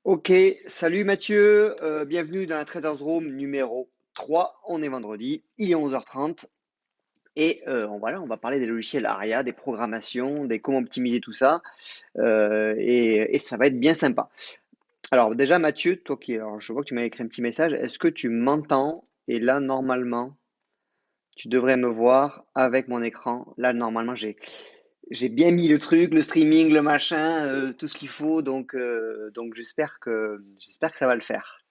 Ok, salut Mathieu, bienvenue dans la Traders Room numéro 3. On est vendredi, il est 11h30 et voilà, on va parler des logiciels ARIA, des programmations, des comment optimiser tout ça et ça va être bien sympa. Alors déjà Mathieu, alors je vois que tu m'as écrit un petit message, est-ce que tu m'entends? Et là normalement, tu devrais me voir avec mon écran. Là normalement j'ai bien mis le truc, le streaming, le machin, tout ce qu'il faut, donc j'espère que ça va le faire.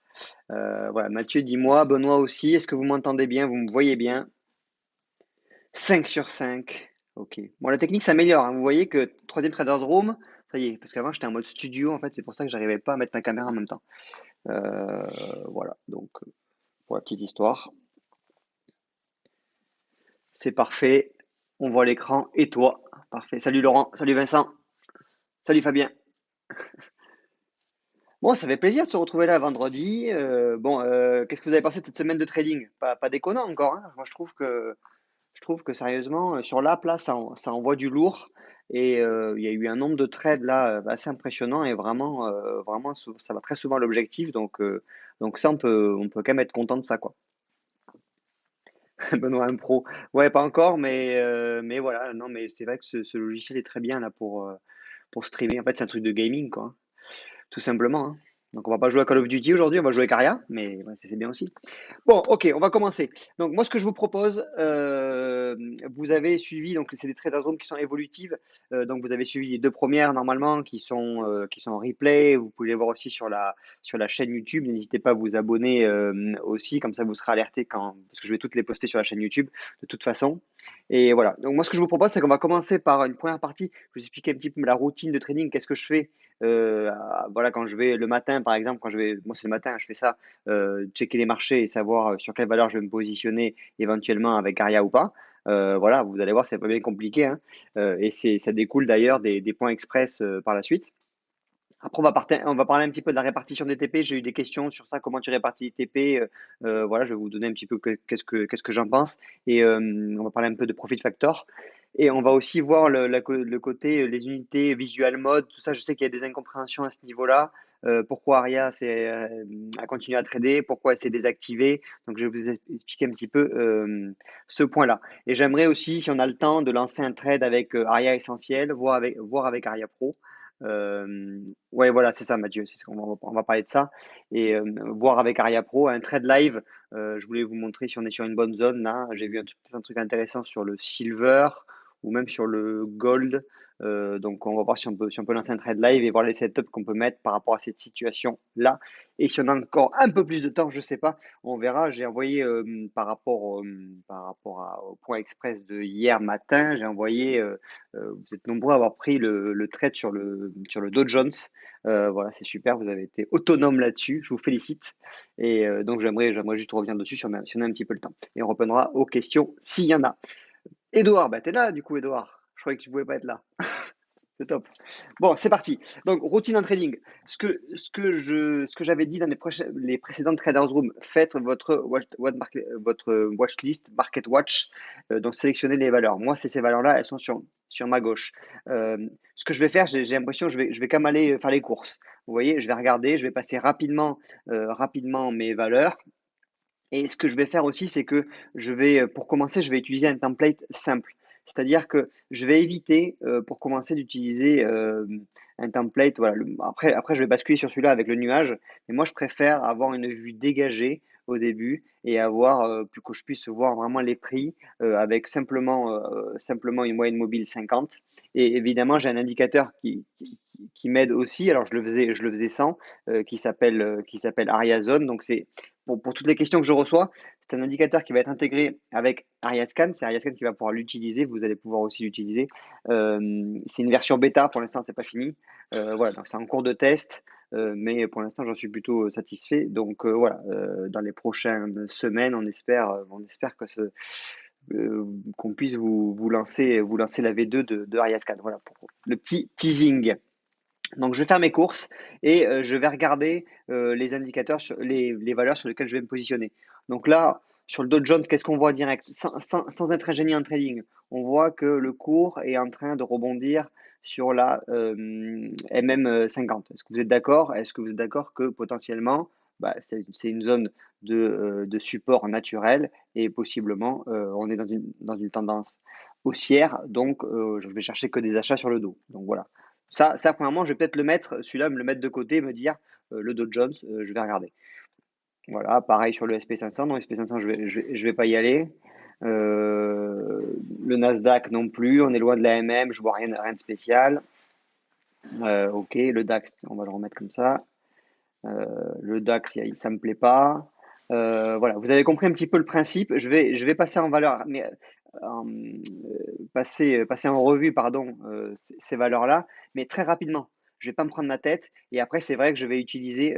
Voilà, Mathieu, dis-moi, Benoît aussi, est-ce que vous m'entendez bien? Vous me voyez bien? 5 sur 5. Ok. Bon, la technique s'améliore, hein. Vous voyez que troisième Traders Room, ça y est, parce qu'avant j'étais en mode studio, en fait, c'est pour ça que j'arrivais pas à mettre ma caméra en même temps. Euh, voilà, donc pour la petite histoire, c'est parfait. On voit l'écran et toi. Parfait. Salut Laurent, salut Vincent, salut Fabien. Bon, ça fait plaisir de se retrouver là vendredi. Qu'est-ce que vous avez pensé de cette semaine de trading? Pas déconnant encore, hein. Moi, je trouve que sérieusement, sur l'app, là, ça envoie du lourd. Et il y a eu un nombre de trades là assez impressionnant et vraiment, ça va très souvent à l'objectif. Donc ça, on peut quand même être content de ça, quoi. Benoît, un pro. Ouais, pas encore, mais voilà. Non, mais c'est vrai que ce logiciel est très bien là pour streamer. En fait, c'est un truc de gaming, quoi, hein, tout simplement, hein. Donc on va pas jouer à Call of Duty aujourd'hui, on va jouer à Caria, mais ouais, c'est bien aussi. Bon, ok, on va commencer. Donc, moi, ce que je vous propose, vous avez suivi, donc c'est des traders room qui sont évolutives. Donc, vous avez suivi les deux premières normalement qui sont en replay. Vous pouvez les voir aussi sur la chaîne YouTube. N'hésitez pas à vous abonner aussi, comme ça vous serez alerté parce que je vais toutes les poster sur la chaîne YouTube de toute façon. Et voilà. Donc, moi, ce que je vous propose, c'est qu'on va commencer par une première partie. Je vais vous expliquer un petit peu la routine de trading, qu'est-ce que je fais. Voilà, quand je vais le matin, par exemple, moi c'est le matin, je fais ça, checker les marchés et savoir sur quelle valeur je vais me positionner éventuellement avec Aria ou pas. Voilà, vous allez voir, c'est pas bien compliqué, hein. Et ça découle d'ailleurs des points express par la suite. Après, on va parler un petit peu de la répartition des TP. J'ai eu des questions sur ça, comment tu répartis les TP. Voilà, je vais vous donner un petit peu qu'est-ce que j'en pense. Et on va parler un peu de profit factor. Et on va aussi voir le côté, les unités visual mode, tout ça. Je sais qu'il y a des incompréhensions à ce niveau-là. Pourquoi Aria a continué à trader, pourquoi elle s'est désactivée. Donc, je vais vous expliquer un petit peu ce point-là. Et j'aimerais aussi, si on a le temps, de lancer un trade avec Aria Essentiel, voir avec Aria Pro. Euh, Ouais, voilà, c'est ça, Mathieu. C'est ce qu'on va parler de ça et voir avec Aria Pro un trade live. Je voulais vous montrer si on est sur une bonne zone là. J'ai vu peut-être un truc intéressant sur le silver ou même sur le gold. Donc, on va voir si on peut lancer un trade live et voir les setups qu'on peut mettre par rapport à cette situation là. Et si on a encore un peu plus de temps, je sais pas, on verra. J'ai envoyé au point express de hier matin. J'ai envoyé. Vous êtes nombreux à avoir pris le trade sur le Dow Jones. Voilà, c'est super, vous avez été autonome là-dessus, je vous félicite. Et donc j'aimerais juste revenir dessus si on a un petit peu le temps. Et on reprendra aux questions s'il y en a. Édouard, bah t'es là du coup, Édouard. Je croyais que tu pouvais pas être là. C'est top. Bon, c'est parti. Donc, routine en trading. Ce que j'avais dit dans les précédentes Traders Room, faites votre watchlist, Market Watch, donc sélectionnez les valeurs. Moi, c'est ces valeurs-là, elles sont sur ma gauche. Euh, Ce que je vais faire, j'ai l'impression, je vais quand même aller faire les courses. Vous voyez, je vais regarder, je vais passer rapidement mes valeurs. Et ce que je vais faire aussi, c'est que pour commencer, je vais utiliser un template simple. C'est-à-dire que je vais éviter, pour commencer, d'utiliser un template. Voilà, après, je vais basculer sur celui-là avec le nuage. Mais moi, je préfère avoir une vue dégagée au début et avoir, que je puisse voir vraiment les prix avec simplement une moyenne mobile 50. Et évidemment, j'ai un indicateur qui m'aide aussi. Alors, je le faisais sans, qui s'appelle Ariazone. Donc, pour toutes les questions que je reçois, c'est un indicateur qui va être intégré avec Ariascan. C'est Ariascan qui va pouvoir l'utiliser. Vous allez pouvoir aussi l'utiliser. C'est une version bêta. Pour l'instant, c'est pas fini. Voilà, donc c'est en cours de test. Mais pour l'instant, j'en suis plutôt satisfait. Donc voilà, dans les prochaines semaines, on espère qu'on puisse vous lancer la V2 de Ariascan. Voilà pour le petit teasing. Donc, je vais faire mes courses et je vais regarder les indicateurs, les valeurs sur lesquelles je vais me positionner. Donc là, sur le Dow Jones, qu'est-ce qu'on voit direct sans être ingénieur en trading? On voit que le cours est en train de rebondir sur la MM50. Est-ce que vous êtes d'accord? Est-ce que vous êtes d'accord que potentiellement, bah, c'est une zone de support naturel et possiblement on est dans une tendance haussière, donc je vais chercher que des achats sur le dos. Donc voilà. Ça premièrement, je vais peut-être le mettre, celui-là, me le mettre de côté, me dire le Dow Jones, je vais regarder. Voilà, pareil sur le SP500. Non, SP500, je vais pas y aller. Le Nasdaq non plus, on est loin de la MM, je vois rien de spécial. Ok, le DAX, on va le remettre comme ça. Le DAX, ça me plaît pas. Voilà, vous avez compris un petit peu le principe. Je vais passer en valeur, mais passer en revue, pardon, ces valeurs-là, mais très rapidement. Je vais pas me prendre la tête. Et après, c'est vrai que je vais utiliser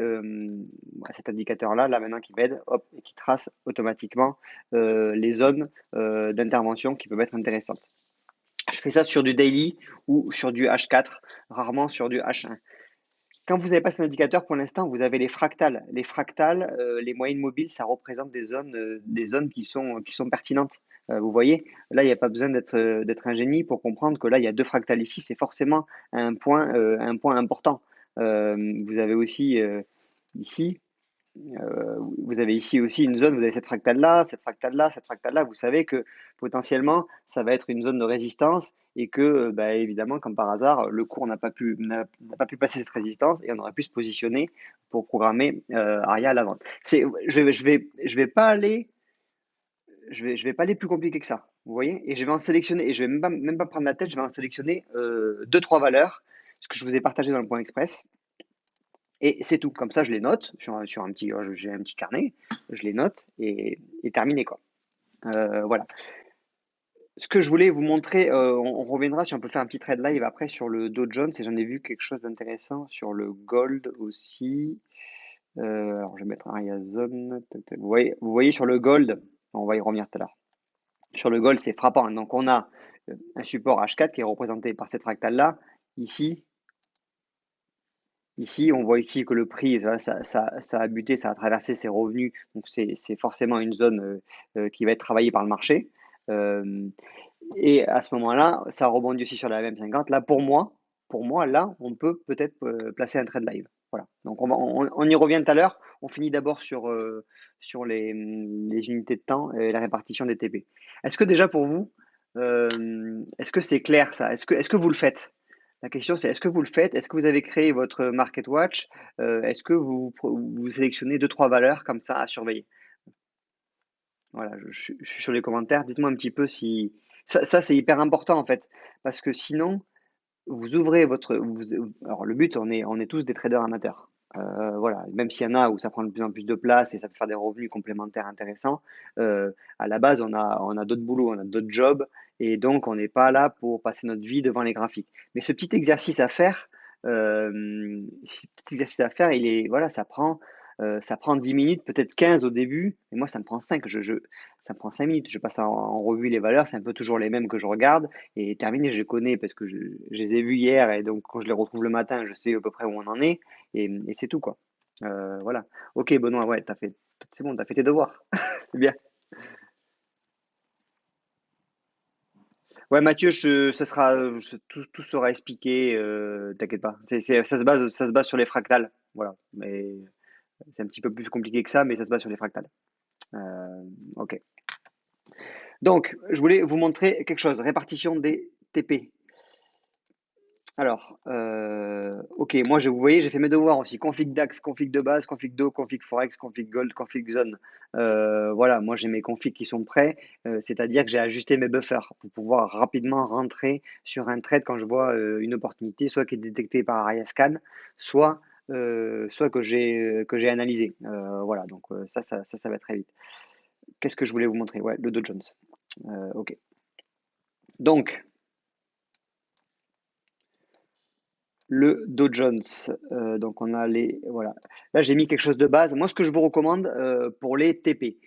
cet indicateur-là, là maintenant, qui m'aide, hop, et qui trace automatiquement les zones d'intervention qui peuvent être intéressantes. Je fais ça sur du daily ou sur du H4, rarement sur du H1. Quand vous n'avez pas cet indicateur, pour l'instant, vous avez les fractales. Les fractales, les moyennes mobiles, ça représente des zones qui sont pertinentes. Vous voyez, là, il n'y a pas besoin d'être un génie pour comprendre que là, il y a deux fractales ici. C'est forcément un point important. Vous avez aussi ici, vous avez ici aussi une zone, vous avez cette fractale-là, cette fractale-là, cette fractale-là. Vous savez que potentiellement, ça va être une zone de résistance et que, bah, évidemment, comme par hasard, le cours n'a pas pu passer cette résistance et on aurait pu se positionner pour programmer Aria à la vente. Je vais pas aller, je vais pas aller plus compliqué que ça. Vous voyez? Et je vais en sélectionner, et je vais même pas prendre la tête, je vais en sélectionner deux, trois valeurs, ce que je vous ai partagé dans le point express. Et c'est tout. Comme ça, je les note sur un petit, j'ai un petit carnet, je les note et terminé quoi. Voilà. Ce que je voulais vous montrer, on reviendra si on peut faire un petit trade live après sur le Dow Jones et j'en ai vu quelque chose d'intéressant sur le gold aussi. Alors je vais mettre Ariazone. Vous voyez sur le gold, on va y revenir tout à l'heure. Sur le gold, c'est frappant, hein. Donc on a un support H4 qui est représenté par cette fractale là. Ici, on voit ici que le prix, ça a buté, ça a traversé ses revenus, donc c'est forcément une zone qui va être travaillée par le marché. Euh, et à ce moment-là, ça rebondit aussi sur la MM50. Là, pour moi, là, on peut peut-être placer un trade live. Voilà. Donc on y revient tout à l'heure. On finit d'abord sur les unités de temps et la répartition des TP. Est-ce que déjà pour vous, est-ce que c'est clair ça? Est-ce que vous le faites? La question, c'est est-ce que vous le faites? Est-ce que vous avez créé votre Market Watch? Est-ce que vous sélectionnez deux, trois valeurs comme ça à surveiller? Voilà, je suis sur les commentaires. Dites-moi un petit peu si... Ça, c'est hyper important en fait, parce que sinon, vous ouvrez alors le but, on est tous des traders amateurs. Voilà, même s'il y en a où ça prend de plus en plus de place et ça peut faire des revenus complémentaires intéressants, à la base, on a d'autres boulots, on a d'autres jobs, et donc on n'est pas là pour passer notre vie devant les graphiques. Mais ce petit exercice à faire, voilà, ça prend 10 minutes, peut-être 15 au début, et moi ça me prend 5. Ça me prend 5 minutes. Je passe en revue les valeurs, c'est un peu toujours les mêmes que je regarde. Et terminé, je les connais parce que je les ai vus hier et donc quand je les retrouve le matin, je sais à peu près où on en est et c'est tout quoi. Voilà. Ok, Benoît, ouais, c'est bon, t'as fait tes devoirs. C'est bien. Ouais, Mathieu, tout sera expliqué, t'inquiète pas. Ça se base sur les fractales. Voilà. Mais c'est un petit peu plus compliqué que ça, mais ça se base sur les fractales. Ok. Donc, je voulais vous montrer quelque chose. Répartition des TP. Alors, ok, moi, vous voyez, j'ai fait mes devoirs aussi. Config DAX, config de base, config Do, config Forex, config Gold, config Zone. Voilà, moi, j'ai mes configs qui sont prêts. C'est-à-dire que j'ai ajusté mes buffers pour pouvoir rapidement rentrer sur un trade quand je vois une opportunité, soit qui est détectée par Ariascan, soit que j'ai analysé. Voilà, donc ça va très vite. Qu'est-ce que je voulais vous montrer? Ouais, le Dow Jones. Ok. Donc, le Dow Jones. Donc on a voilà. Là j'ai mis quelque chose de base. Moi ce que je vous recommande pour les TP.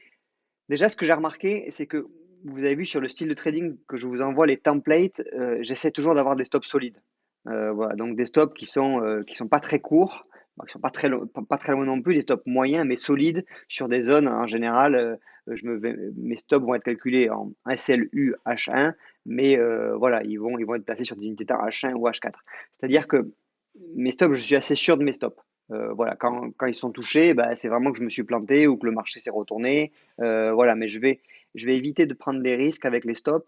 Déjà ce que j'ai remarqué c'est que vous avez vu sur le style de trading que je vous envoie les templates, j'essaie toujours d'avoir des stops solides. Voilà, donc des stops qui sont pas très courts, bon, qui sont pas très loin non plus, des stops moyens mais solides sur des zones en général. Mes stops vont être calculés en SLU H1, mais voilà, ils vont être placés sur des unités de temps H1 ou H4. C'est-à-dire que mes stops, je suis assez sûr de mes stops. Voilà, quand ils sont touchés, bah, c'est vraiment que je me suis planté ou que le marché s'est retourné. Voilà, mais je vais éviter de prendre des risques avec les stops.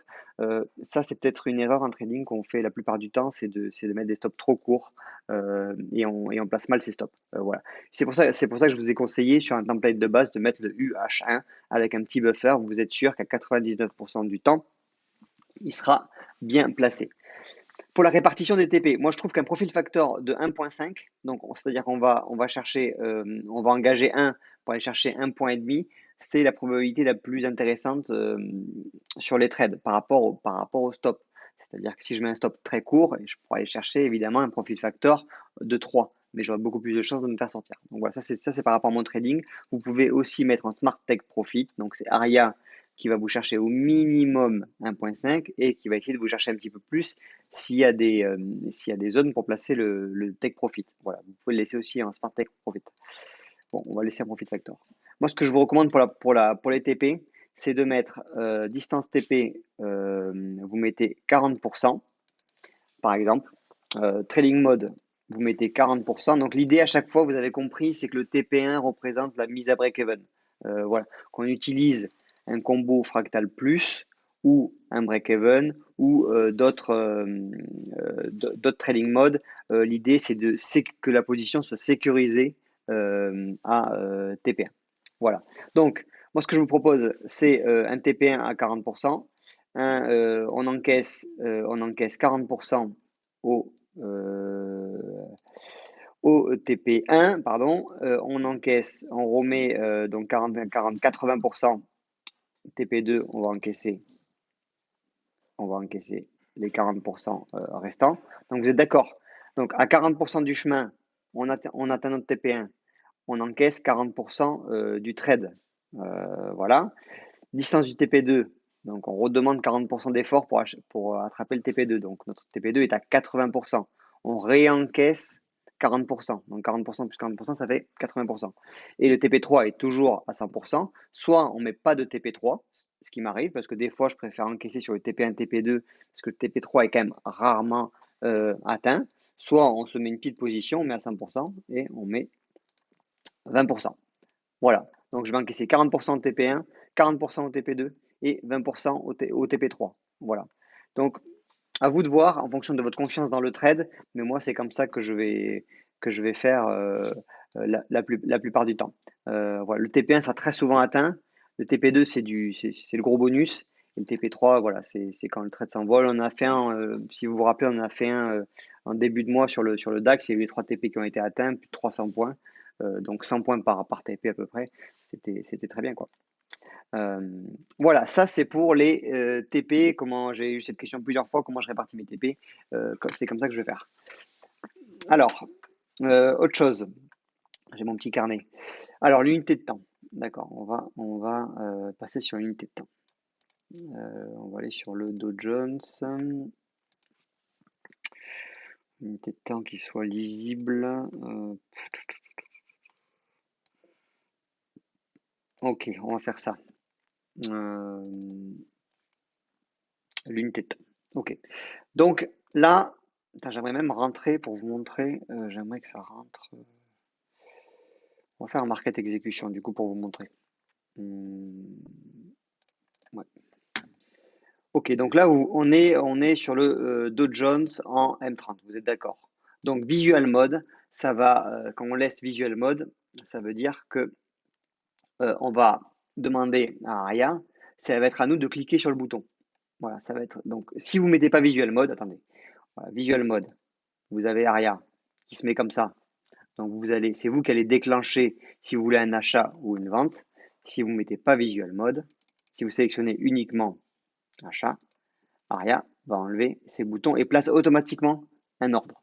Ça, c'est peut-être une erreur en trading qu'on fait la plupart du temps, c'est de mettre des stops trop courts et on place mal ses stops. Voilà. C'est pour ça que je vous ai conseillé sur un template de base de mettre le UH1 avec un petit buffer. Vous êtes sûr qu'à 99% du temps, il sera bien placé. Pour la répartition des TP, moi je trouve qu'un profil factor de 1.5, donc c'est-à-dire on va chercher, on va engager 1 pour aller chercher 1,5 points, c'est la probabilité la plus intéressante sur les trades par rapport au stop. C'est-à-dire que si je mets un stop très court, je pourrais aller chercher évidemment un profil factor de 3, mais j'aurai beaucoup plus de chances de me faire sortir. Donc voilà, ça c'est par rapport à mon trading. Vous pouvez aussi mettre en Smart Tech Profit, donc c'est ARIA qui va vous chercher au minimum 1,5 et qui va essayer de vous chercher un petit peu plus s'il y a des zones pour placer le take profit. Voilà, vous pouvez le laisser aussi en smart take profit. Bon, on va laisser un profit factor. Moi, ce que je vous recommande pour les TP, c'est de mettre distance TP, vous mettez 40%, par exemple. Trading mode, vous mettez 40%. Donc l'idée à chaque fois, vous avez compris, c'est que le TP1 représente la mise à break-even. Voilà, qu'on utilise un combo fractal plus ou un break-even ou d'autres trading modes. L'idée, c'est que la position soit sécurisée à TP1. Voilà. Donc, moi, ce que je vous propose, c'est un TP1 à 40%. On encaisse 40% au, euh, au TP1, pardon. On encaisse, on remet donc 80%. TP2, on va encaisser les 40% restants. Donc vous êtes d'accord. Donc à 40% du chemin, on atteint notre TP1, on encaisse 40% du trade. Voilà. Distance du TP2, donc on redemande 40% d'effort pour attraper le TP2. Donc notre TP2 est à 80%. On réencaisse 40%. Donc 40% plus 40%, ça fait 80%. Et le TP3 est toujours à 100%. Soit on ne met pas de TP3, ce qui m'arrive, parce que des fois je préfère encaisser sur le TP1, TP2, parce que le TP3 est quand même rarement atteint. Soit on se met une petite position, on met à 100% et on met 20%. Voilà. Donc, je vais encaisser 40% au TP1, 40% au TP2 et 20% au TP3. Voilà. Donc, à vous de voir en fonction de votre confiance dans le trade, mais moi, c'est comme ça que je vais faire la plupart du temps. Voilà. Le TP1 sera très souvent atteint. Le TP2, c'est le gros bonus. Et le TP3, voilà, c'est quand le trade s'envole. On a fait un, si vous vous rappelez, on a fait un en début de mois sur le DAX. Il y a eu les 3 TP qui ont été atteints, plus de 300 points. Donc 100 points par TP à peu près. C'était très bien, quoi. Voilà, ça c'est pour les TP. Comment j'ai eu cette question plusieurs fois, comment je répartis mes TP. C'est comme ça que je vais faire. Alors, autre chose. J'ai mon petit carnet. Alors, l'unité de temps. D'accord, on va passer sur l'unité de temps. On va aller sur le Dow Jones. Unité de temps qui soit lisible. Ok, on va faire ça. L'unité de temps. Ok. Donc là, j'aimerais même rentrer pour vous montrer. J'aimerais que ça rentre. On va faire un market exécution du coup pour vous montrer. Ouais. Ok, donc là on est sur le Dow Jones en M30. Vous êtes d'accord? Donc visual mode, ça va quand on laisse visual mode, ça veut dire que on va demander à Aria, ça va être à nous de cliquer sur le bouton. Voilà, ça va être. Donc si vous mettez pas visual mode, attendez. Voilà, visual mode. Vous avez Aria qui se met comme ça. Donc c'est vous qui allez déclencher si vous voulez un achat ou une vente. Si vous ne mettez pas Visual Mode, si vous sélectionnez uniquement achat, Aria va enlever ces boutons et place automatiquement un ordre.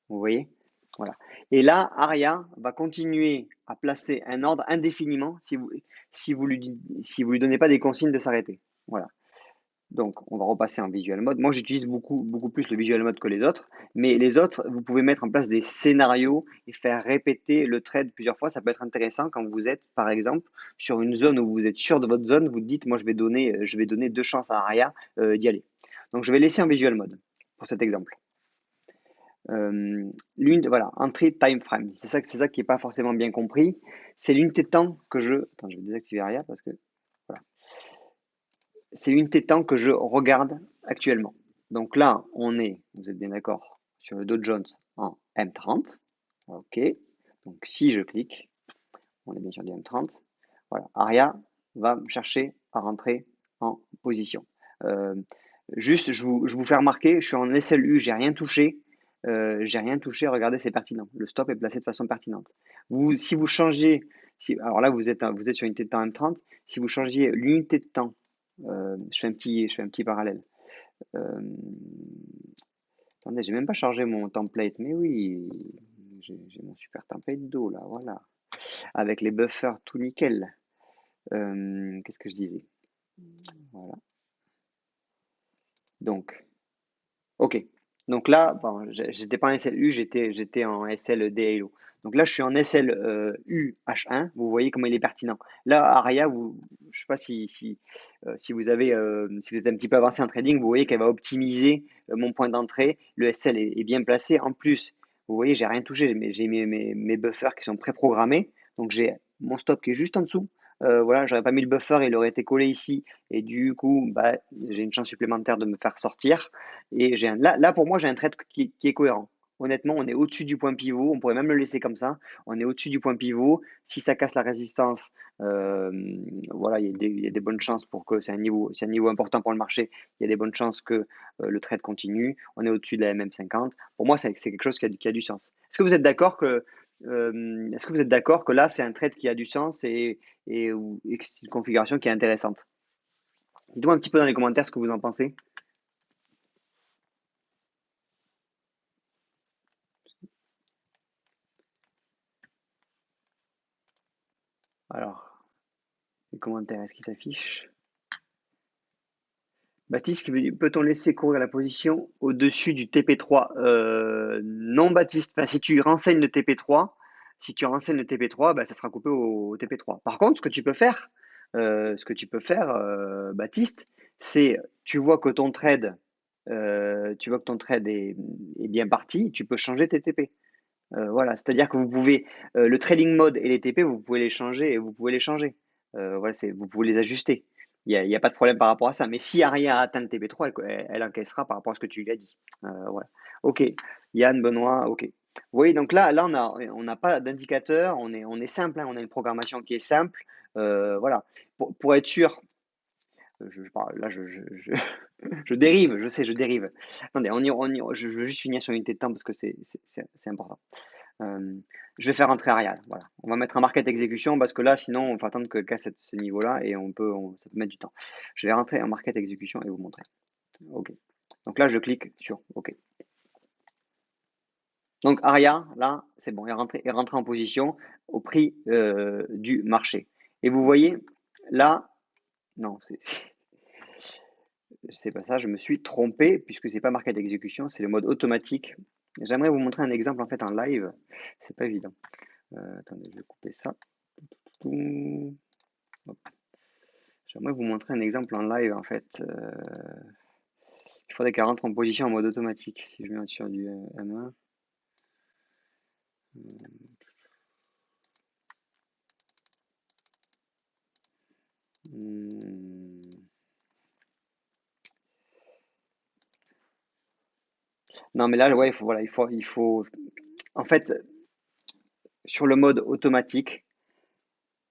Vous voyez? Voilà. Et là, Aria va continuer à placer un ordre indéfiniment si vous lui donnez pas des consignes de s'arrêter. Voilà. Donc, on va repasser en visual mode. Moi, j'utilise beaucoup plus le visual mode que les autres, mais les autres, vous pouvez mettre en place des scénarios et faire répéter le trade plusieurs fois. Ça peut être intéressant quand vous êtes, par exemple, sur une zone où vous êtes sûr de votre zone. Vous dites, moi, je vais donner deux chances à Aria d'y aller. Donc, je vais laisser en visual mode pour cet exemple. Voilà, entrée time frame. C'est ça qui n'est pas forcément bien compris. C'est l'unité de temps que je. Attends, je vais désactiver Aria parce que voilà. C'est l'unité de temps que je regarde actuellement. Donc là, on est, vous êtes bien d'accord, sur le Dow Jones en M30. OK. Donc si je clique, on est bien sur du M30. Voilà, Aria va me chercher à rentrer en position. Euh, Juste, je vous fais remarquer, je suis en SLU, j'ai rien touché. J'ai rien touché, regardez, c'est pertinent. Le stop est placé de façon pertinente. Si vous changez, alors là, vous êtes sur une unité de temps M30, si vous changiez l'unité de temps, je fais un petit parallèle. Euh, Attendez, j'ai même pas chargé mon template, mais oui, j'ai mon super template d'eau là, voilà, avec les buffers tout nickel. Qu'est-ce que je disais? Voilà. Donc, ok. Donc là, bon, j'étais pas en SLU, j'étais en SLD Halo. Donc là, je suis en SLU H1. Vous voyez comment il est pertinent. Là, Aria, je sais pas si vous êtes un petit peu avancé en trading, vous voyez qu'elle va optimiser mon point d'entrée. Le SL est bien placé. En plus, vous voyez, j'ai rien touché, mais j'ai mes buffers qui sont préprogrammés. Donc j'ai mon stop qui est juste en dessous. Voilà, j'aurais pas mis le buffer, il aurait été collé ici. Et du coup, bah, j'ai une chance supplémentaire de me faire sortir. Et là, pour moi, j'ai un trade qui est cohérent. Honnêtement, on est au-dessus du point pivot. On pourrait même le laisser comme ça. On est au-dessus du point pivot. Si ça casse la résistance, euh, voilà, il y a des bonnes chances pour que c'est un niveau important pour le marché. Il y a des bonnes chances que le trade continue. On est au-dessus de la MM50. Pour moi, c'est quelque chose qui a du sens. Est-ce que vous êtes d'accord que là, c'est un trade qui a du sens et que c'est une configuration qui est intéressante? Dites-moi un petit peu dans les commentaires ce que vous en pensez. Alors, les commentaires, est-ce qu'ils s'affichent? Baptiste qui me dit, peut-on laisser courir la position au-dessus du TP3? Non, Baptiste. Enfin, si tu renseignes le TP3, bah, ça sera coupé au TP3. Par contre, Baptiste, c'est tu vois que ton trade est bien parti, tu peux changer tes TP. Voilà, c'est-à-dire que le trading mode et les TP, vous pouvez les changer et vous pouvez les changer. Voilà, vous pouvez les ajuster. Il y a pas de problème par rapport à ça. Mais si Aria atteint le TP3, elle encaissera par rapport à ce que tu lui as dit. Voilà. Ok. Yann, Benoît, ok. Vous voyez, donc là on n'a pas d'indicateur, on est simple, hein, on a une programmation qui est simple. Voilà. Pour être sûr, là, je dérive, je sais, je dérive. Attendez, je veux juste finir sur une unité de temps parce que c'est important. Euh, je vais faire rentrer Arial. Voilà. On va mettre un market exécution parce que là, sinon, on va attendre qu'à ce niveau-là et ça peut mettre du temps. Je vais rentrer en market exécution et vous montrer. OK. Donc là, je clique sur OK. Donc Aria, là, c'est bon, est rentré en position au prix du marché. Et vous voyez, là, non, c'est pas ça, je me suis trompé puisque c'est pas market exécution, c'est le mode automatique. J'aimerais vous montrer un exemple en fait en live. C'est pas évident. Attendez, je vais couper ça. J'aimerais vous montrer un exemple en live en fait. Il faudrait qu'elle rentre en position en mode automatique. Si je mets sur du M1. Hmm. Non mais là, ouais, il faut. En fait, sur le mode automatique,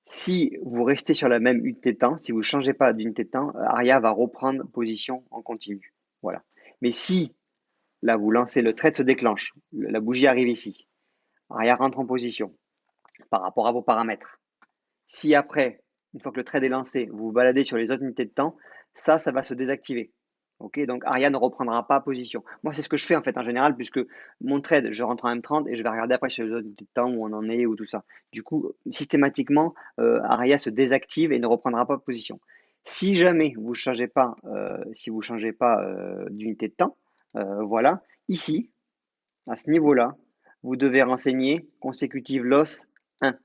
si vous restez sur la même unité de temps, si vous ne changez pas d'unité de temps, Aria va reprendre position en continu. Voilà. Mais si là vous lancez le trade se déclenche, la bougie arrive ici, Aria rentre en position par rapport à vos paramètres. Si après, une fois que le trade est lancé, vous vous baladez sur les autres unités de temps, ça va se désactiver. Ok, donc Aria ne reprendra pas position. Moi, c'est ce que je fais en fait en général, puisque mon trade, je rentre en M30 et je vais regarder après sur les autres unités de temps où on en est ou tout ça. Du coup, systématiquement, Aria se désactive et ne reprendra pas position. Si jamais vous changez pas, si vous changez pas d'unité de temps, voilà, ici, à ce niveau-là, vous devez renseigner consecutive loss 1.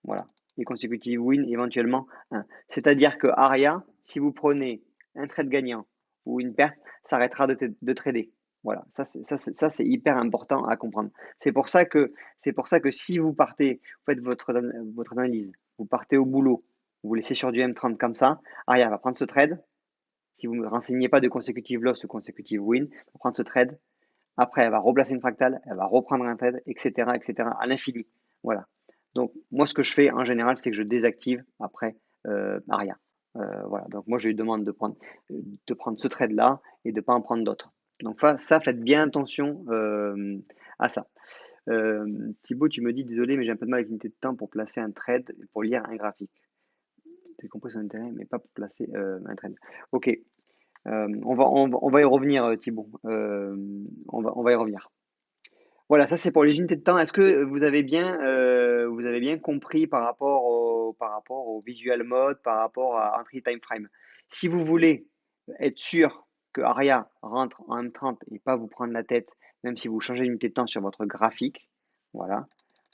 Voilà. Et consecutive win éventuellement 1. C'est-à-dire que Aria, si vous prenez un trade gagnant ou une perte, ça arrêtera de trader. Voilà, ça c'est hyper important à comprendre. C'est pour ça que si vous partez, vous faites votre analyse, vous partez au boulot, vous laissez sur du M30 comme ça, Aria va prendre ce trade. Si vous ne me renseignez pas de consecutive loss ou consecutive win, elle va prendre ce trade. Après, elle va replacer une fractale, elle va reprendre un trade, etc., etc., à l'infini. Voilà. Donc, moi, ce que je fais en général, c'est que je désactive après Aria. Voilà. Donc, moi, je lui demande de prendre ce trade-là et de ne pas en prendre d'autres. Donc, ça, faites bien attention à ça. Thibaut, tu me dis, désolé, mais j'ai un peu de mal avec l'unité de temps pour placer un trade et pour lire un graphique. J'ai compris son intérêt, mais pas pour placer un trade. Ok. On va y revenir, Thibaut. On va y revenir. Voilà, ça c'est pour les unités de temps. Est-ce que vous avez bien compris par rapport au visual mode, par rapport à entry time frame? Si vous voulez être sûr que Aria rentre en M30 et pas vous prendre la tête, même si vous changez d'unité de temps sur votre graphique, voilà,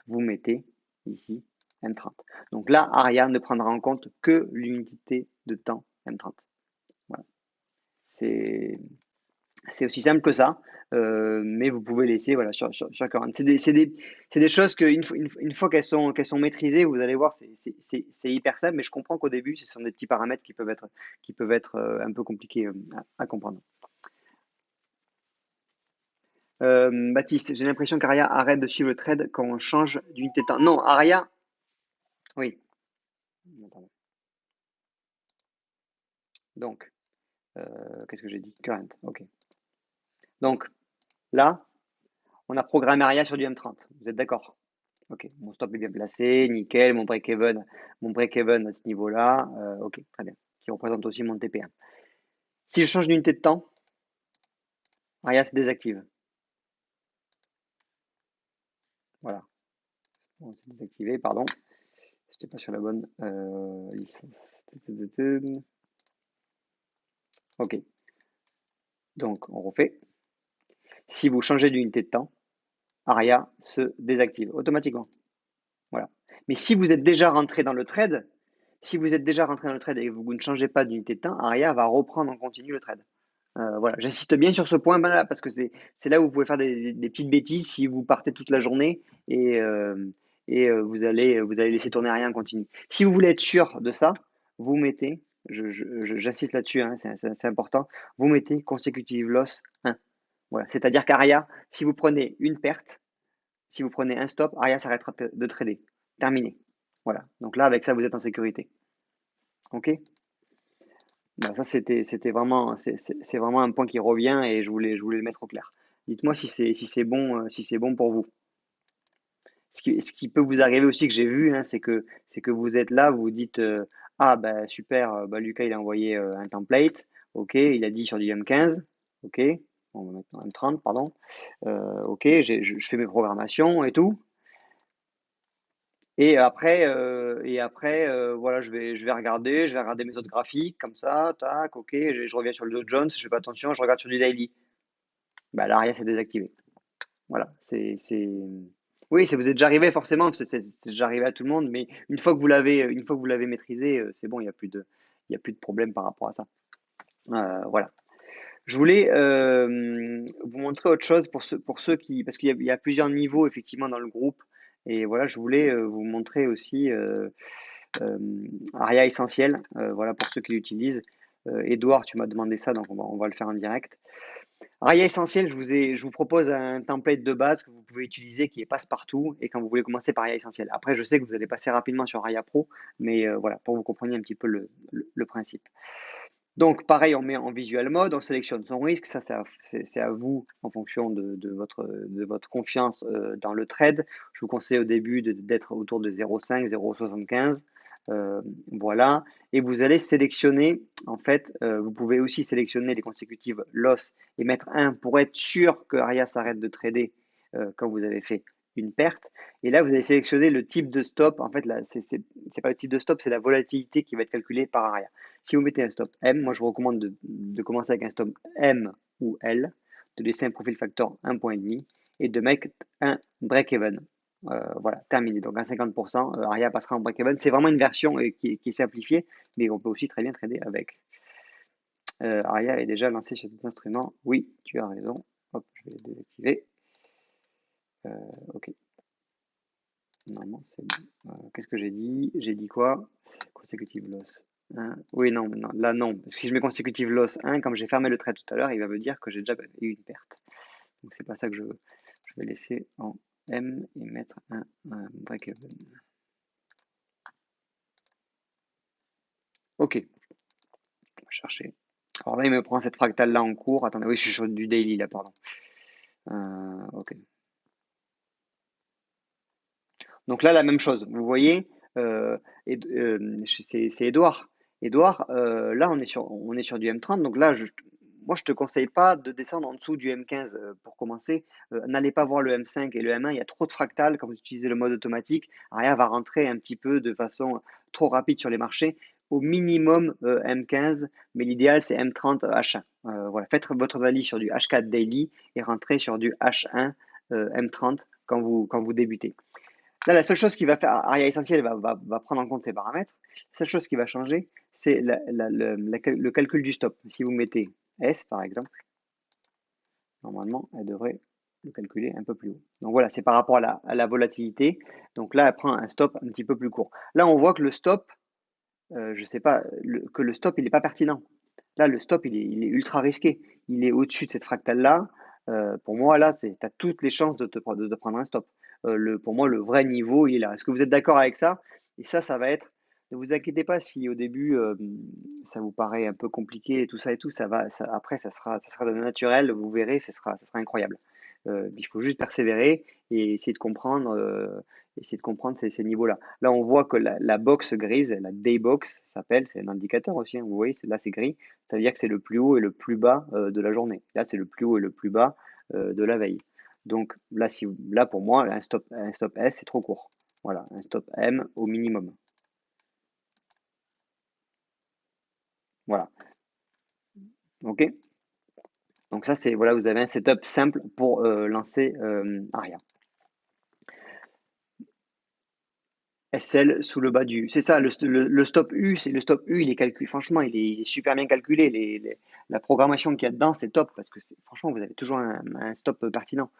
vous mettez ici M30. Donc là, Aria ne prendra en compte que l'unité de temps M30. Voilà. C'est c'est aussi simple que ça, mais vous pouvez laisser voilà, sur 40. C'est des choses que une fois qu'elles sont maîtrisées, vous allez voir, c'est hyper simple, mais je comprends qu'au début, ce sont des petits paramètres qui peuvent être un peu compliqués à comprendre. Baptiste, j'ai l'impression qu'Aria arrête de suivre le trade quand on change d'unité de temps. Non, Aria, oui. Attends. Donc, qu'est-ce que j'ai dit? Current, ok. Donc, là, on a programmé Aria sur du M30. Vous êtes d'accord? Ok, mon stop est bien placé, nickel, mon break-even à ce niveau-là, ok, très bien, qui représente aussi mon TP1. Si je change d'unité de temps, Aria se désactive. Voilà, bon, c'est désactivé, pardon, j'étais pas sur la bonne licence. Ok, donc on refait. Si vous changez d'unité de temps, Aria se désactive automatiquement. Voilà. Mais si vous êtes déjà rentré dans le trade, et que vous ne changez pas d'unité de temps, Aria va reprendre en continu le trade. Voilà, j'insiste bien sur ce point là parce que c'est là où vous pouvez faire des petites bêtises si vous partez toute la journée et vous allez laisser tourner rien en continu. Si vous voulez être sûr de ça, vous mettez, j'insiste là-dessus, hein, c'est important, vous mettez consecutive loss 1. Voilà, c'est-à-dire qu'Aria, si vous prenez une perte, si vous prenez un stop, Aria s'arrêtera de trader. Terminé. Voilà, donc là, avec ça, vous êtes en sécurité. Ok? Bah, ça, c'était vraiment, c'est vraiment un point qui revient et je voulais le mettre au clair. Dites-moi si c'est bon pour vous. Ce qui peut vous arriver aussi que j'ai vu, hein, c'est que vous êtes là, vous vous dites ah bah super, bah, Lucas il a envoyé un template, ok, il a dit sur du M15, ok, on va mettre M30, pardon, ok, je fais mes programmations et tout, et après, voilà, je vais regarder mes autres graphiques comme ça, tac, ok, je reviens sur le Dow Jones, je fais pas attention, je regarde sur du daily. Bah, l'arrière c'est désactivé. Voilà, oui, ça vous est déjà arrivé forcément, c'est déjà arrivé à tout le monde, mais une fois que vous l'avez maîtrisé, c'est bon, il y a plus de problème par rapport à ça. Voilà. Je voulais vous montrer autre chose pour ceux qui, parce qu'il y a plusieurs niveaux effectivement dans le groupe, et voilà, je voulais vous montrer aussi euh, Aria Essentiel, voilà pour ceux qui l'utilisent. Edouard, tu m'as demandé ça, donc on va le faire en direct. Aria Essentiel, je vous propose un template de base que vous pouvez utiliser qui est passe-partout et quand vous voulez commencer par Aria Essentiel. Après, je sais que vous allez passer rapidement sur Aria Pro, mais voilà, pour que vous compreniez un petit peu le principe. Donc, pareil, on met en visual mode, on sélectionne son risque. Ça, c'est à vous en fonction de votre confiance dans le trade. Je vous conseille au début d'être autour de 0,5, 0,75. Voilà. Et vous allez sélectionner, en fait, vous pouvez aussi sélectionner les consécutives loss et mettre 1 pour être sûr que Aria s'arrête de trader quand vous avez fait une perte. Et là, vous allez sélectionner le type de stop. En fait, là, c'est pas le type de stop, c'est la volatilité qui va être calculée par arrière. Si vous mettez un stop M, moi je vous recommande de commencer avec un stop M ou L, de laisser un profil factor 1,5 et de mettre un break-even. Voilà, terminé. Donc, à 50%, Aria passera en break-even. C'est vraiment une version qui est simplifiée, mais on peut aussi très bien trader avec. Aria est déjà lancé sur cet instrument. Oui, tu as raison. Hop, je vais le désactiver. Ok, normalement c'est bon. Qu'est-ce que j'ai dit? J'ai dit quoi? Consecutive loss 1. Oui, non, non, là non. Parce que si je mets consecutive loss 1, comme j'ai fermé le trade tout à l'heure, il va me dire que j'ai déjà eu une perte. Donc c'est pas ça que je veux. Je vais laisser en M et mettre un break-even. Ok, on va chercher. Alors là, il me prend cette fractale là en cours. Attendez, oui, je suis sur du daily là, pardon. Ok. Donc là, la même chose. Vous voyez, c'est Edouard. Edouard, là, on est sur du M30. Donc là, moi, je te conseille pas de descendre en dessous du M15 pour commencer. N'allez pas voir le M5 et le M1. Il y a trop de fractales. Quand vous utilisez le mode automatique, Aria va rentrer un petit peu de façon trop rapide sur les marchés. Au minimum M15, mais l'idéal, c'est M30 H1. Voilà. Faites votre analyse sur du H4 daily et rentrez sur du H1 M30 quand vous débutez. Là, la seule chose qui va faire, Aria Essentiel va prendre en compte ces paramètres. La seule chose qui va changer, c'est le calcul du stop. Si vous mettez S, par exemple, normalement, elle devrait le calculer un peu plus haut. Donc voilà, c'est par rapport à la volatilité. Donc là, elle prend un stop un petit peu plus court. Là, on voit que le stop, je ne sais pas, que le stop, il n'est pas pertinent. Là, le stop, il est ultra risqué. Il est au-dessus de cette fractale-là. Pour moi, là, tu as toutes les chances de prendre un stop. Pour moi, le vrai niveau, il est là. Est-ce que vous êtes d'accord avec ça? Et ça va être. Ne vous inquiétez pas si au début, ça vous paraît un peu compliqué et tout ça et tout. Après, ça sera de naturel. Vous verrez, ça sera incroyable. Il faut juste persévérer et essayer de comprendre ces niveaux-là. Là, on voit que la box grise, la day box s'appelle, c'est un indicateur aussi, hein, vous voyez, là c'est gris, ça veut dire que c'est le plus haut et le plus bas de la journée. Là, c'est le plus haut et le plus bas de la veille. Donc là, pour moi, un stop S, c'est trop court. Voilà, un stop M au minimum. Voilà, ok. Donc ça, voilà, vous avez un setup simple pour lancer Aria. SL sous le bas du. C'est ça, le stop U, c'est le stop U, il est calculé. Franchement, il est super bien calculé. La programmation qu'il y a dedans, c'est top parce que franchement, vous avez toujours un stop pertinent.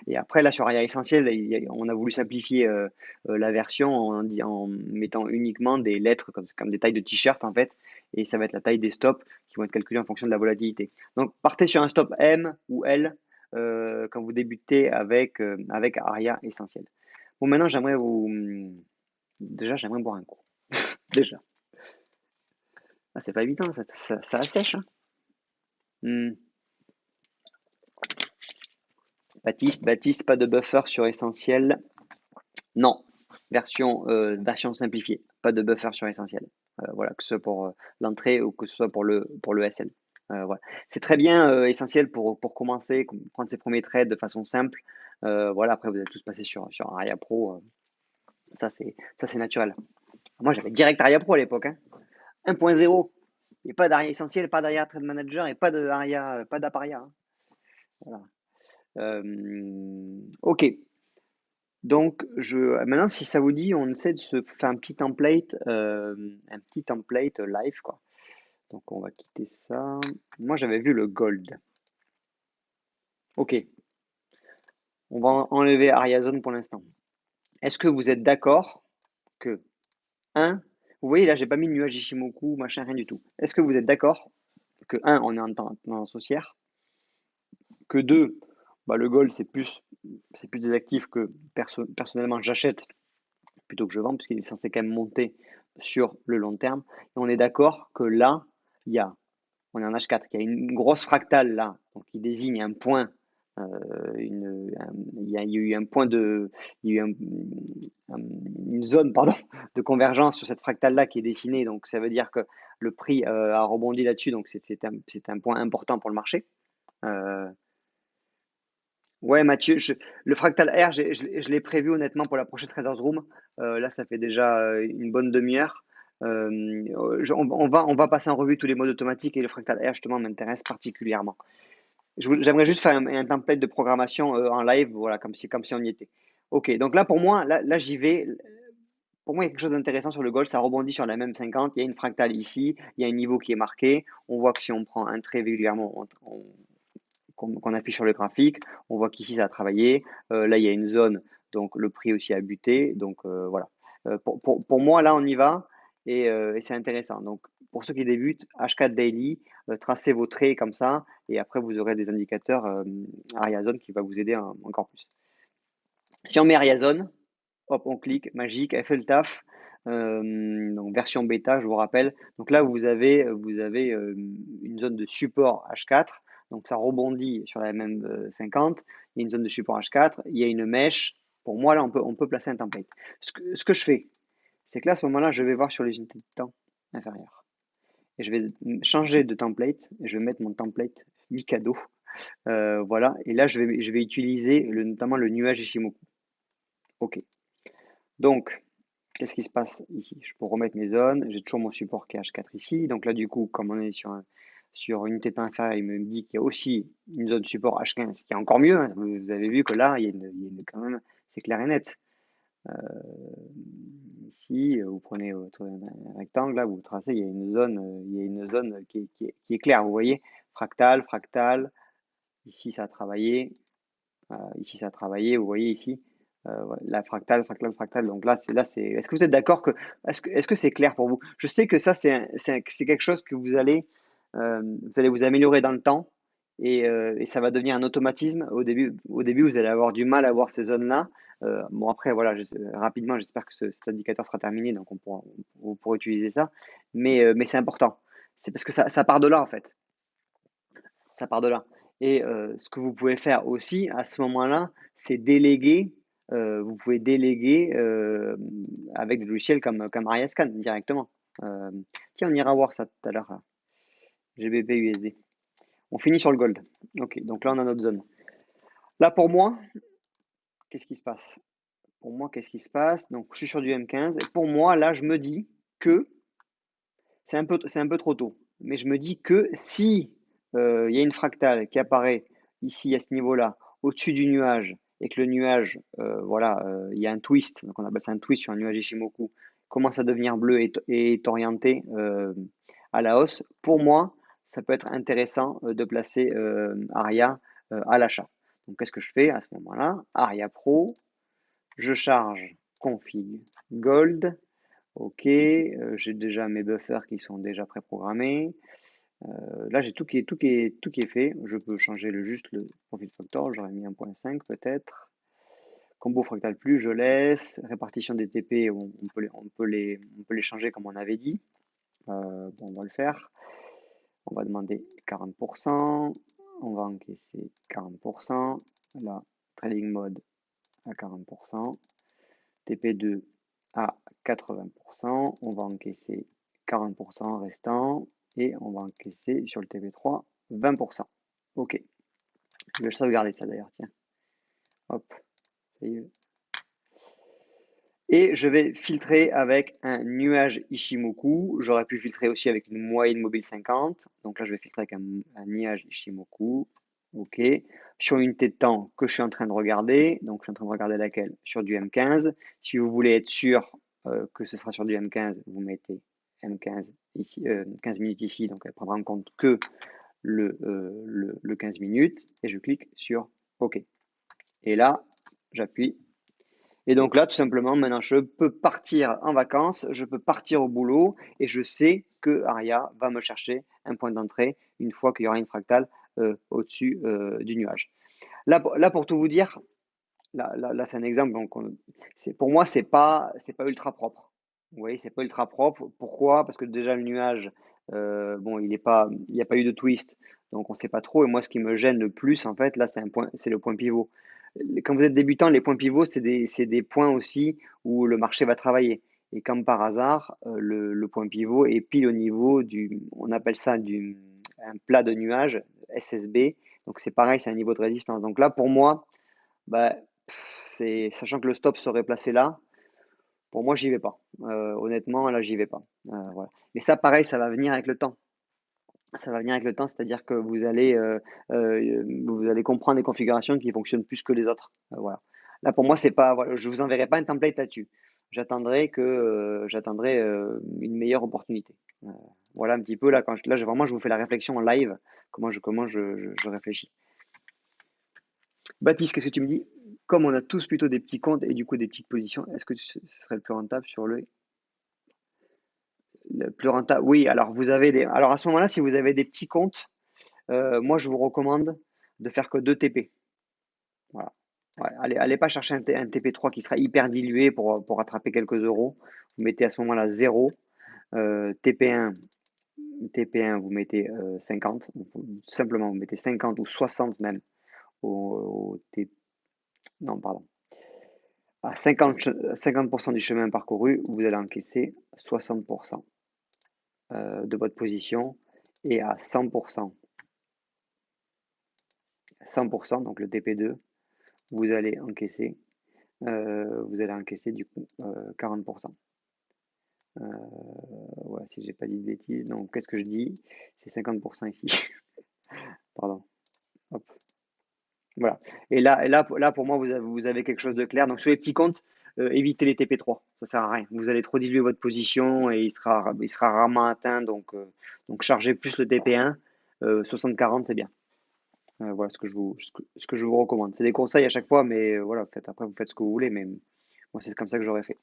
Et après, là, sur Area Essentiel, on a voulu simplifier la version en mettant uniquement des lettres comme des tailles de t-shirt en fait. Et ça va être la taille des stops qui vont être calculés en fonction de la volatilité. Donc, partez sur un stop M ou L quand vous débutez avec Aria Essentiel. Bon, maintenant, Déjà, j'aimerais boire un coup. Déjà. Ah, c'est pas évident, ça assèche. Hein. Hmm. Baptiste, pas de buffer sur essentiel. Non, version simplifiée. Pas de buffer sur essentiel. Voilà, que ce soit pour l'entrée ou que ce soit pour le SL. Voilà. C'est très bien essentiel pour commencer, prendre ses premiers trades de façon simple. Voilà, après, vous allez tous passer sur Aria Pro. Ça, c'est naturel. Moi, j'avais direct Aria Pro à l'époque. Hein. 1.0. Et pas d'ARIA essentiel, pas d'ARIA Trade Manager et pas pas d'Aparia. Hein. Voilà. Ok. Donc, maintenant, si ça vous dit, on essaie de se faire un petit template live, quoi. Donc, on va quitter ça. Moi, j'avais vu le gold. Ok. On va enlever Aria Zone pour l'instant. Est-ce que vous êtes d'accord que, un, vous voyez, là, j'ai pas mis de nuage Ishimoku, machin, rien du tout. Est-ce que vous êtes d'accord que, un, on est en tendance haussière, que deux, bah, le gold, c'est plus des actifs que personnellement j'achète plutôt que je vends, puisqu'il est censé quand même monter sur le long terme. Et on est d'accord que là, on est en H4, qu'il y a une grosse fractale là, donc qui désigne un point, il y a eu un point il y a eu une zone, pardon, de convergence sur cette fractale là qui est dessinée, donc ça veut dire que le prix a rebondi là-dessus, donc c'est un point important pour le marché. Euh, Ouais, Mathieu, le fractal R, je l'ai prévu honnêtement pour la prochaine Traders Room. Là, ça fait déjà une bonne demi-heure. On va passer en revue tous les modes automatiques et le fractal R, justement, m'intéresse particulièrement. J'aimerais juste faire un template de programmation en live, voilà, comme si on y était. Ok, donc là, pour moi, là j'y vais. Pour moi, il y a quelque chose d'intéressant sur le gold, ça rebondit sur la même 50. Il y a une fractale ici, il y a un niveau qui est marqué. On voit que si on prend un trait régulièrement, qu'on appuie sur le graphique, on voit qu'ici ça a travaillé. Là, il y a une zone, donc le prix aussi a buté. Donc voilà. Pour moi, là, on y va et c'est intéressant. Donc pour ceux qui débutent, H4 Daily, tracez vos traits comme ça et après vous aurez des indicateurs Ariazone qui va vous aider encore plus. Si on met Ariazone, hop, on clique, magique, elle fait le taf. Donc version bêta, je vous rappelle. Donc là, vous avez une zone de support H4. Donc ça rebondit sur la même 50. Il y a une zone de support H4. Il y a une mèche. Pour moi, là, on peut placer un template. Ce que je fais, c'est que là, à ce moment-là, je vais voir sur les unités de temps inférieures. Et je vais changer de template. Et je vais mettre mon template Mikado. Voilà. Et là, je vais utiliser notamment le nuage Ishimoku. OK. Donc, qu'est-ce qui se passe ici? Je peux remettre mes zones, j'ai toujours mon support qui est H4 ici. Donc là, du coup, comme on est sur une tête inférieure, il me dit qu'il y a aussi une zone support H15, ce qui est encore mieux, hein. Vous avez vu que là, quand même, c'est clair et net. Euh, Ici, vous prenez votre un rectangle, là, vous tracez, il y a une zone qui est claire. Vous voyez, fractal, fractal. Ici, ça a travaillé. Ici, ça a travaillé. Vous voyez ici, ouais, la fractale, fractale, fractale. Donc là, c'est. Est-ce que vous êtes d'accord que. Est-ce que c'est clair pour vous? Je sais que ça, c'est quelque chose que vous allez vous améliorer dans le temps et ça va devenir un automatisme. Au début, vous allez avoir du mal à voir ces zones-là. Bon, après, voilà, rapidement, j'espère que cet indicateur sera terminé, donc vous pourrez utiliser ça. Mais c'est important. C'est parce que ça part de là, en fait. Ça part de là. Et ce que vous pouvez faire aussi à ce moment-là, c'est déléguer. Vous pouvez déléguer avec des logiciels comme Ariascan directement. Euh, Tiens, on ira voir ça tout à l'heure. GBP USD. On finit sur le gold. Ok, donc là on a notre zone. Là pour moi, qu'est-ce qui se passe? Pour moi, qu'est-ce qui se passe? Donc je suis sur du M15. Et pour moi, là, je me dis que c'est un peu trop tôt. Mais je me dis que si il y a une fractale qui apparaît ici à ce niveau-là, au-dessus du nuage, et que le nuage, voilà, il y a un twist, donc on appelle ça un twist sur un nuage Ishimoku, commence à devenir bleu et est orienté à la hausse, pour moi, ça peut être intéressant de placer Aria à l'achat. Donc qu'est-ce que je fais à ce moment-là? Aria Pro, je charge config gold. Ok, j'ai déjà mes buffers qui sont déjà préprogrammés. Là, j'ai tout qui est fait. Je peux changer juste le profil factor. J'aurais mis 1.5 peut-être. Combo fractal plus, je laisse. Répartition des TP, on peut les changer comme on avait dit. Bon, on va le faire. On va demander 40%. On va encaisser 40%. Là, trading mode à 40%. TP2 à 80%. On va encaisser 40% restant et on va encaisser sur le TP3 20%. Ok, je vais sauvegarder ça d'ailleurs, tiens. Hop, save. Et je vais filtrer avec un nuage Ishimoku. J'aurais pu filtrer aussi avec une moyenne mobile 50. Donc là, je vais filtrer avec un nuage Ishimoku. OK. Sur une unité de temps que je suis en train de regarder. Donc, je suis en train de regarder laquelle? Sur du M15. Si vous voulez être sûr que ce sera sur du M15, vous mettez M15 ici, 15 minutes ici. Donc, elle prendra en compte que le 15 minutes. Et je clique sur OK. Et là, j'appuie et donc là, tout simplement, maintenant, je peux partir en vacances, je peux partir au boulot et je sais que Aria va me chercher un point d'entrée une fois qu'il y aura une fractale au-dessus du nuage. Là, pour tout vous dire, là, c'est un exemple. Donc, pour moi, c'est pas ultra propre. Vous voyez, c'est pas ultra propre. Pourquoi? Parce que déjà, le nuage, bon, il n'y a pas eu de twist, donc on ne sait pas trop. Et moi, ce qui me gêne le plus, en fait, là, c'est le point pivot. Quand vous êtes débutant, les points pivots, c'est des points aussi où le marché va travailler. Et comme par hasard, le point pivot est pile au niveau on appelle ça un plat de nuage, SSB. Donc c'est pareil, c'est un niveau de résistance. Donc là, pour moi, bah, c'est sachant que le stop serait placé là, pour moi, j'y vais pas. Honnêtement, là, j'y vais pas. Voilà. Mais ça, pareil, ça va venir avec le temps. Ça va venir avec le temps, c'est-à-dire que vous allez comprendre des configurations qui fonctionnent plus que les autres. Voilà. Là, pour moi, c'est pas, voilà, je vous enverrai pas un template là-dessus. J'attendrai une meilleure opportunité. Euh, voilà un petit peu là vraiment, je vous fais la réflexion en live. Comment je réfléchis. Baptiste, qu'est-ce que tu me dis? Comme on a tous plutôt des petits comptes et du coup des petites positions, est-ce que ce serait le plus rentable sur le plus rentable? Oui, alors alors à ce moment-là, si vous avez des petits comptes, moi je vous recommande de faire que 2 TP. Voilà. Ouais, allez pas chercher un TP3 qui sera hyper dilué pour attraper quelques euros. Vous mettez à ce moment-là 0. TP1, TP1, vous mettez 50. Simplement, vous mettez 50 ou 60 même au T. Non, pardon. À 50% du chemin parcouru, vous allez encaisser 60% de votre position et à 100%, donc le TP2, vous allez encaisser du coup 40%. Ouais, si j'ai pas dit de bêtises, donc qu'est-ce que je dis? C'est 50% ici. Pardon. Hop. Voilà. Et là, pour moi, vous avez quelque chose de clair. Donc sur les petits comptes, évitez les TP3. Ça sert à rien. Vous allez trop diluer votre position et il sera rarement atteint. Donc chargez plus le TP1. 60-40, c'est bien. Voilà ce que je vous recommande. C'est des conseils à chaque fois, mais voilà, après, vous faites ce que vous voulez. Mais moi, c'est comme ça que j'aurais fait.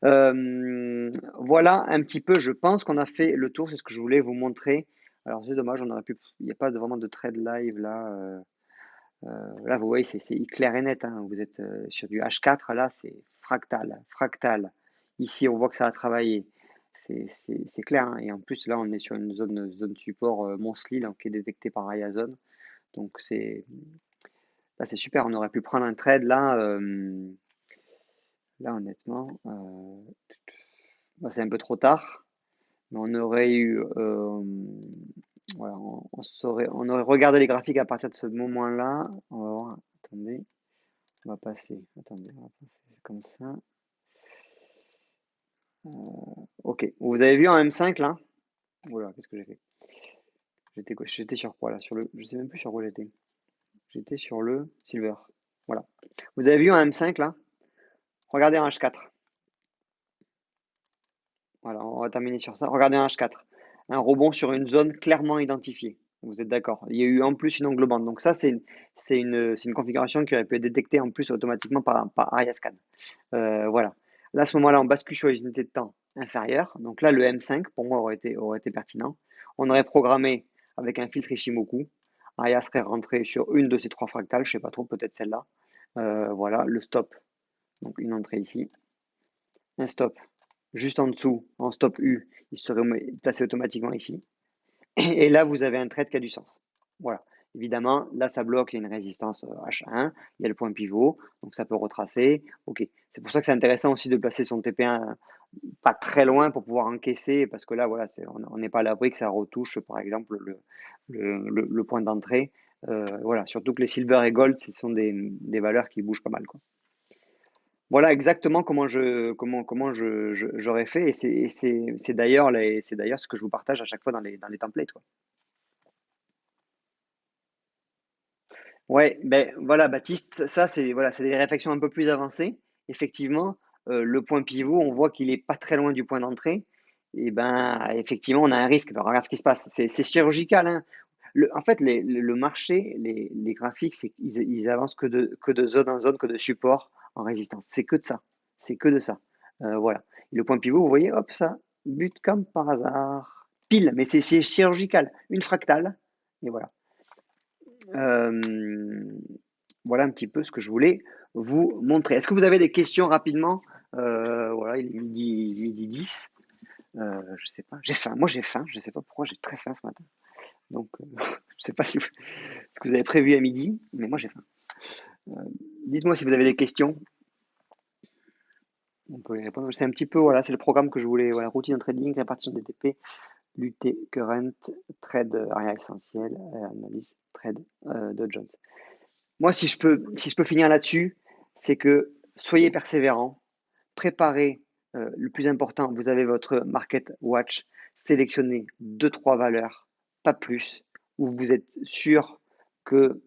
Voilà un petit peu, je pense qu'on a fait le tour, c'est ce que je voulais vous montrer. Alors c'est dommage, il n'y a pas vraiment de trade live là. Là, vous voyez, c'est clair et net, hein. Vous êtes sur du H4, là, c'est fractal, fractal. Ici, on voit que ça a travaillé. C'est clair, hein. Et en plus, là, on est sur une zone support Monthly là, qui est détectée par Ayazone. Donc, là, c'est super. On aurait pu prendre un trade là. Là, honnêtement, bah, c'est un peu trop tard. Mais on aurait eu, voilà, on aurait regardé les graphiques à partir de ce moment-là. On va voir, attendez, attendez, on va passer comme ça. Ok, vous avez vu en M5 là? Voilà, qu'est-ce que j'ai fait? J'étais sur quoi là? Je sais même plus sur quoi j'étais. J'étais sur le silver. Voilà. Vous avez vu en M5 là? Regardez en H4. Voilà, on va terminer sur ça. Regardez un H4. Un rebond sur une zone clairement identifiée. Vous êtes d'accord? Il y a eu en plus une englobante. Donc ça, c'est une configuration qui aurait pu être détectée en plus automatiquement par Ariascan. Voilà. Là, à ce moment-là, on bascule sur les unités de temps inférieures. Donc là, le M5, pour moi, aurait été pertinent. On aurait programmé avec un filtre Ishimoku. Aya serait rentré sur une de ces trois fractales, je ne sais pas trop, peut-être celle-là. Voilà, le stop. Donc une entrée ici. Un stop juste en dessous, en stop U, il serait placé automatiquement ici. Et là, vous avez un trade qui a du sens. Voilà. Évidemment, là, ça bloque, il y a une résistance H1, il y a le point pivot, donc ça peut retracer. Ok. C'est pour ça que c'est intéressant aussi de placer son TP1 pas très loin pour pouvoir encaisser, parce que là, voilà, on n'est pas à l'abri que ça retouche, par exemple, le point d'entrée. Voilà. Surtout que les silver et gold, ce sont des valeurs qui bougent pas mal, quoi. Voilà exactement j'aurais fait, et c'est d'ailleurs ce que je vous partage à chaque fois dans les templates, quoi. Ouais, ben voilà, Baptiste, ça c'est voilà, c'est des réflexions un peu plus avancées. Effectivement, le point pivot, on voit qu'il est pas très loin du point d'entrée. Et ben, effectivement, on a un risque. Ben, regarde ce qui se passe. C'est chirurgical, hein. En fait, le marché, les graphiques, ils avancent que de zone en zone, que de support en résistance. C'est que de ça. C'est que de ça. Voilà. Et le point pivot, vous voyez, hop, ça bute comme par hasard. Pile, mais c'est chirurgical. Une fractale. Et voilà. Euh, voilà un petit peu ce que je voulais vous montrer. Est-ce que vous avez des questions rapidement? Voilà, il est midi 10. Je sais pas, j'ai faim. Moi, j'ai faim. Je sais pas pourquoi, j'ai très faim ce matin. Donc, je sais pas ce que vous avez prévu à midi, mais moi, j'ai faim. Euh, Dites-moi si vous avez des questions. On peut y répondre. C'est un petit peu, voilà, c'est le programme que je voulais. Voilà, routine de trading, répartition des TP, l'UT Current, trade area essentiel, analyse trade Dow Jones. Moi, si je peux finir là-dessus, c'est que soyez persévérants, préparez, le plus important, vous avez votre market watch, sélectionnez deux trois valeurs, pas plus, où vous êtes sûr que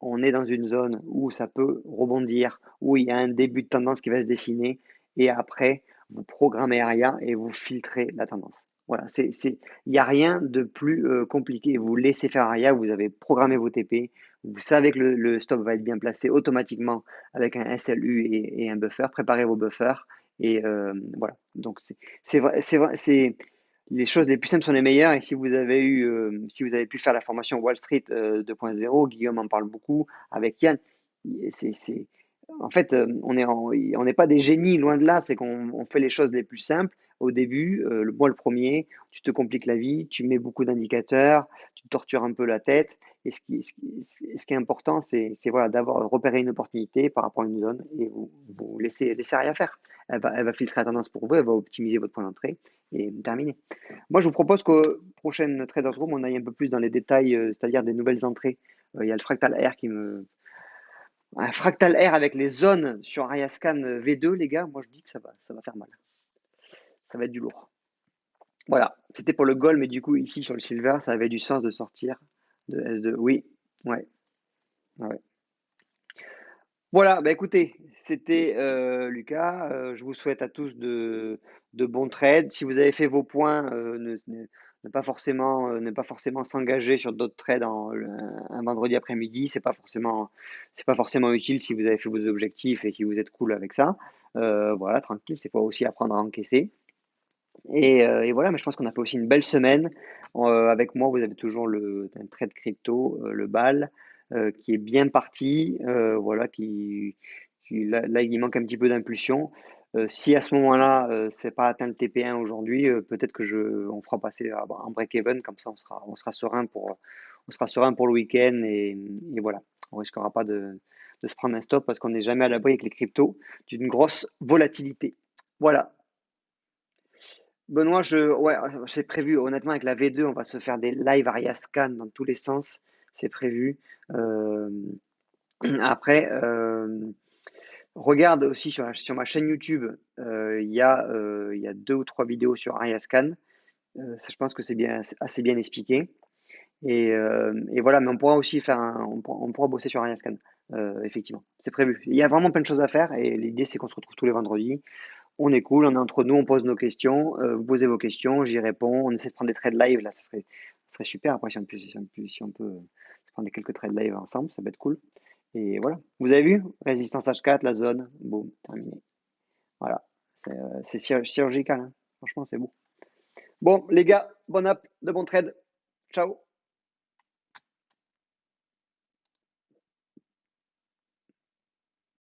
on est dans une zone où ça peut rebondir, où il y a un début de tendance qui va se dessiner, et après, vous programmez ARIA et vous filtrez la tendance. Voilà, il n'y a rien de plus compliqué. Vous laissez faire ARIA, vous avez programmé vos TP, vous savez que le stop va être bien placé automatiquement avec un SLU et un buffer. Préparez vos buffers et voilà. Donc c'est les choses les plus simples sont les meilleures. Et si vous avez pu faire la formation Wall Street 2.0, Guillaume en parle beaucoup avec Yann. C'est en fait, on n'est pas des génies, loin de là. C'est qu'on fait les choses les plus simples au début. Moi, le premier, tu te compliques la vie, tu mets beaucoup d'indicateurs, tu te tortures un peu la tête. Et ce qui est important, c'est voilà, d'avoir repéré une opportunité par rapport à une zone et vous laissez rien faire. Elle va filtrer la tendance pour vous, elle va optimiser votre point d'entrée et terminer. Moi, je vous propose qu'aux prochaines Traders Room, on aille un peu plus dans les détails, c'est-à-dire des nouvelles entrées. Il y a le Fractal R un Fractal R avec les zones sur Ariascan V2, les gars, moi je dis que ça va faire mal. Ça va être du lourd. Voilà, c'était pour le gold, mais du coup, ici sur le silver, ça avait du sens de sortir de S2. Oui, ouais, ouais. Voilà, bah écoutez, c'était Lucas. Je vous souhaite à tous de bons trades. Si vous avez fait vos points, ne pas forcément s'engager sur d'autres trades un vendredi après-midi. C'est pas forcément utile si vous avez fait vos objectifs et si vous êtes cool avec ça. Voilà, tranquille, c'est pas aussi apprendre à encaisser. Et voilà, mais je pense qu'on a fait aussi une belle semaine. Avec moi, vous avez toujours un trade crypto, le BAL, qui est bien parti. Voilà, là, il manque un petit peu d'impulsion. Si à ce moment-là, c'est pas atteint le TP1 aujourd'hui, peut-être on fera passer en break-even, comme ça on sera serein pour le week-end et voilà, on risquera pas de se prendre un stop parce qu'on n'est jamais à l'abri avec les cryptos d'une grosse volatilité. Voilà. Benoît, ouais, c'est prévu. Honnêtement, avec la V2, on va se faire des live Ariascan dans tous les sens. C'est prévu. Euh, après, regarde aussi sur ma chaîne YouTube, il y a deux ou trois vidéos sur Ariascan. Ça, je pense que c'est assez bien expliqué. Et voilà, mais on pourra aussi on pourra bosser sur Ariascan, effectivement. C'est prévu. Il y a vraiment plein de choses à faire et l'idée, c'est qu'on se retrouve tous les vendredis. On est cool, on est entre nous, on pose nos questions, vous posez vos questions, j'y réponds, on essaie de prendre des trades live, là, ça serait super. Après, si on peut se prendre quelques trades live ensemble, ça peut être cool. Et voilà. Vous avez vu? Résistance H4, la zone, boum, terminé. Voilà. C'est chirurgical, hein. Franchement, c'est beau. Bon, les gars, bon app, de bons trades. Ciao.